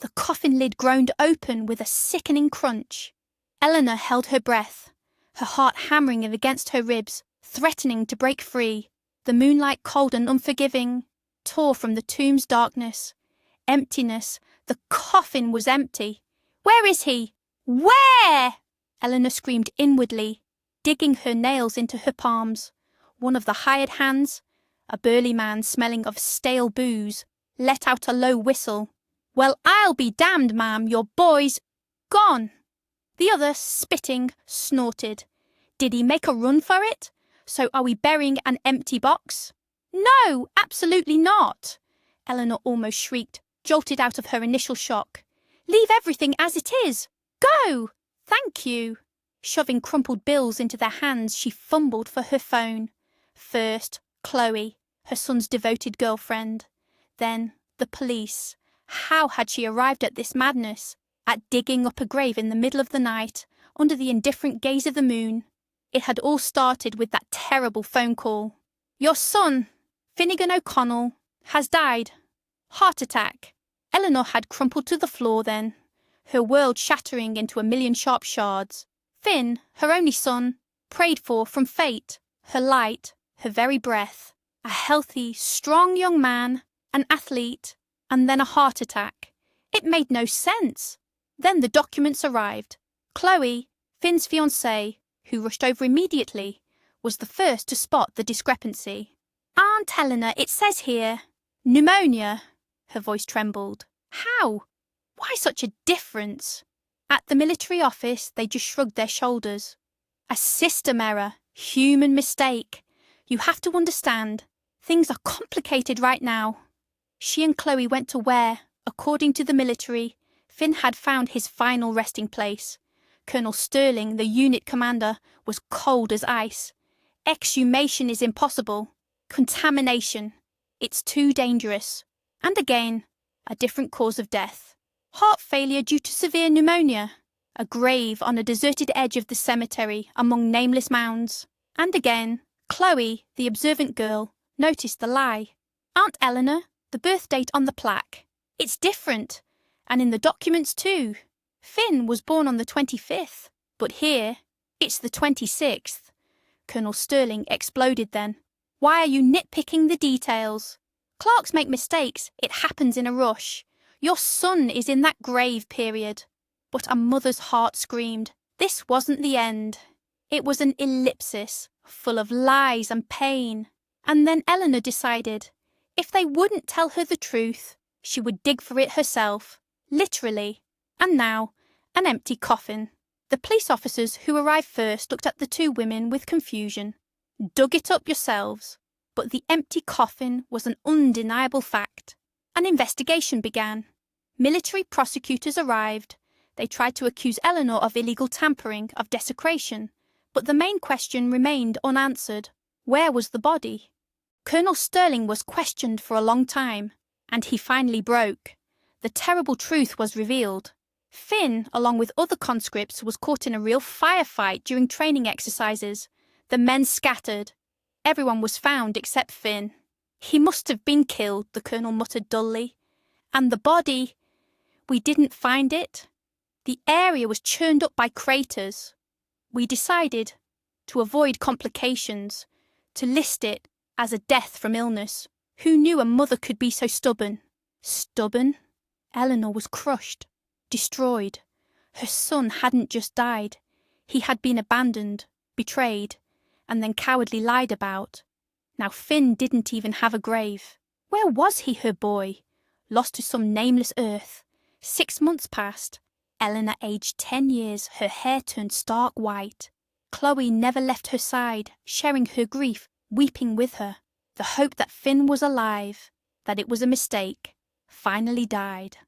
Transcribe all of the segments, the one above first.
The coffin lid groaned open with a sickening crunch. Eleanor held her breath, her heart hammering against her ribs, threatening to break free. The moonlight, cold and unforgiving, tore from the tomb's darkness. Emptiness. The coffin was empty. Where is he? Where? Eleanor screamed inwardly, digging her nails into her palms. One of the hired hands, a burly man smelling of stale booze, let out a low whistle. Well, I'll be damned, ma'am, your boy's gone. The other, spitting, snorted. Did he make a run for it? So are we burying an empty box? No, absolutely not. Eleanor almost shrieked, jolted out of her initial shock. Leave everything as it is. Go! Thank you. Shoving crumpled bills into their hands, she fumbled for her phone. First, Chloe, her son's devoted girlfriend. Then, the police. How had she arrived at this madness? At digging up a grave in the middle of the night, under the indifferent gaze of the moon? It had all started with that terrible phone call. Your son, Finnegan O'Connell, has died. Heart attack. Eleanor had crumpled to the floor then, her world shattering into a million sharp shards. Finn, her only son, prayed for from fate, her light, her very breath. A healthy, strong young man, an athlete, and then a heart attack. It made no sense. Then the documents arrived. Chloe, Finn's fiancée, who rushed over immediately, was the first to spot the discrepancy. Aunt Eleanor, it says here, pneumonia. Her voice trembled. How? Why such a difference? At the military office, they just shrugged their shoulders. A system error, human mistake. You have to understand, things are complicated right now. She and Chloe went to where, according to the military, Finn had found his final resting place. Colonel Sterling, the unit commander, was cold as ice. Exhumation is impossible. Contamination. It's too dangerous. And again, a different cause of death. Heart failure due to severe pneumonia. A grave on a deserted edge of the cemetery among nameless mounds. And again, Chloe, the observant girl, noticed the lie. Aunt Eleanor, the birth date on the plaque. It's different. And in the documents too. Finn was born on the 25th, but here, it's the 26th. Colonel Sterling exploded then. Why are you nitpicking the details? Clerks make mistakes, it happens in a rush. Your son is in that grave period. But a mother's heart screamed. This wasn't the end. It was an ellipsis, full of lies and pain. And then Eleanor decided, if they wouldn't tell her the truth, she would dig for it herself, literally. And now, an empty coffin. The police officers who arrived first looked at the two women with confusion. Dug it up yourselves. But the empty coffin was an undeniable fact. An investigation began. Military prosecutors arrived. They tried to accuse Eleanor of illegal tampering, of desecration. But the main question remained unanswered. Where was the body? Colonel Sterling was questioned for a long time, and he finally broke. The terrible truth was revealed. Finn, along with other conscripts, was caught in a real firefight during training exercises. The men scattered. Everyone was found except Finn. He must have been killed, the colonel muttered dully. And the body, we didn't find it. The area was churned up by craters. We decided, to avoid complications, to list it as a death from illness. Who knew a mother could be so stubborn? Stubborn? Eleanor was crushed, destroyed. Her son hadn't just died. He had been abandoned, betrayed, and then cowardly lied about. Now Finn didn't even have a grave. Where was he, her boy? Lost to some nameless earth. 6 months passed. Eleanor aged 10 years, her hair turned stark white. Chloe never left her side, sharing her grief, weeping with her. The hope that Finn was alive, that it was a mistake, finally died.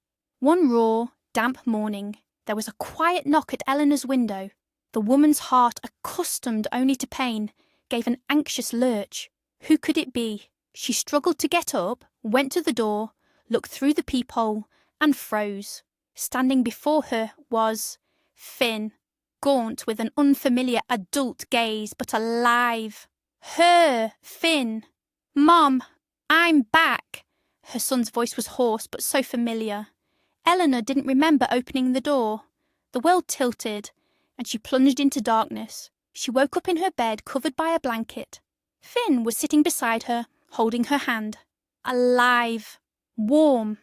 One raw, damp morning, there was a quiet knock at Eleanor's window. The woman's heart, accustomed only to pain, gave an anxious lurch. Who could it be? She struggled to get up, went to the door, looked through the peephole, and froze. Standing before her was Finn, gaunt with an unfamiliar adult gaze, but alive. Her, Finn. Mom, I'm back. Her son's voice was hoarse, but so familiar. Eleanor didn't remember opening the door. The world tilted, and she plunged into darkness. She woke up in her bed, covered by a blanket. Finn was sitting beside her, holding her hand. Alive. Warm.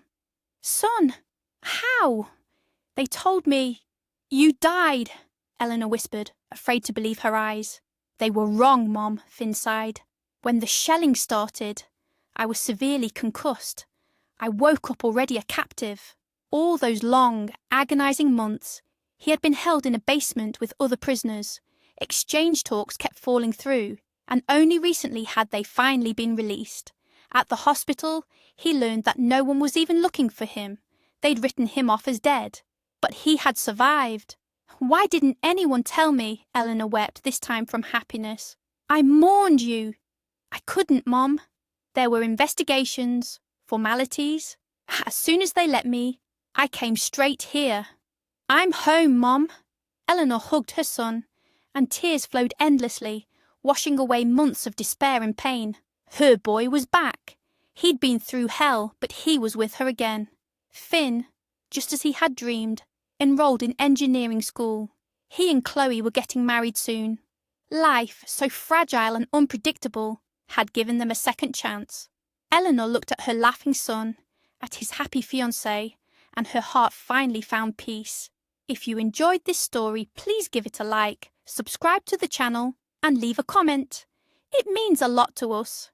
Son, how? They told me. You died, Eleanor whispered, afraid to believe her eyes. They were wrong, Mom, Finn sighed. When the shelling started, I was severely concussed. I woke up already a captive. All those long, agonizing months, he had been held in a basement with other prisoners. Exchange talks kept falling through, and only recently had they finally been released. At the hospital, he learned that no one was even looking for him. They'd written him off as dead. But he had survived. Why didn't anyone tell me? Eleanor wept, this time from happiness. I mourned you. I couldn't, Mom. There were investigations, formalities. As soon as they let me, I came straight here. I'm home, Mom. Eleanor hugged her son, and tears flowed endlessly, washing away months of despair and pain. Her boy was back. He'd been through hell, but he was with her again. Finn, just as he had dreamed, enrolled in engineering school. He and Chloe were getting married soon. Life, so fragile and unpredictable, had given them a second chance. Eleanor looked at her laughing son, at his happy fiancée, and her heart finally found peace. If you enjoyed this story, please give it a like, subscribe to the channel, and leave a comment. It means a lot to us.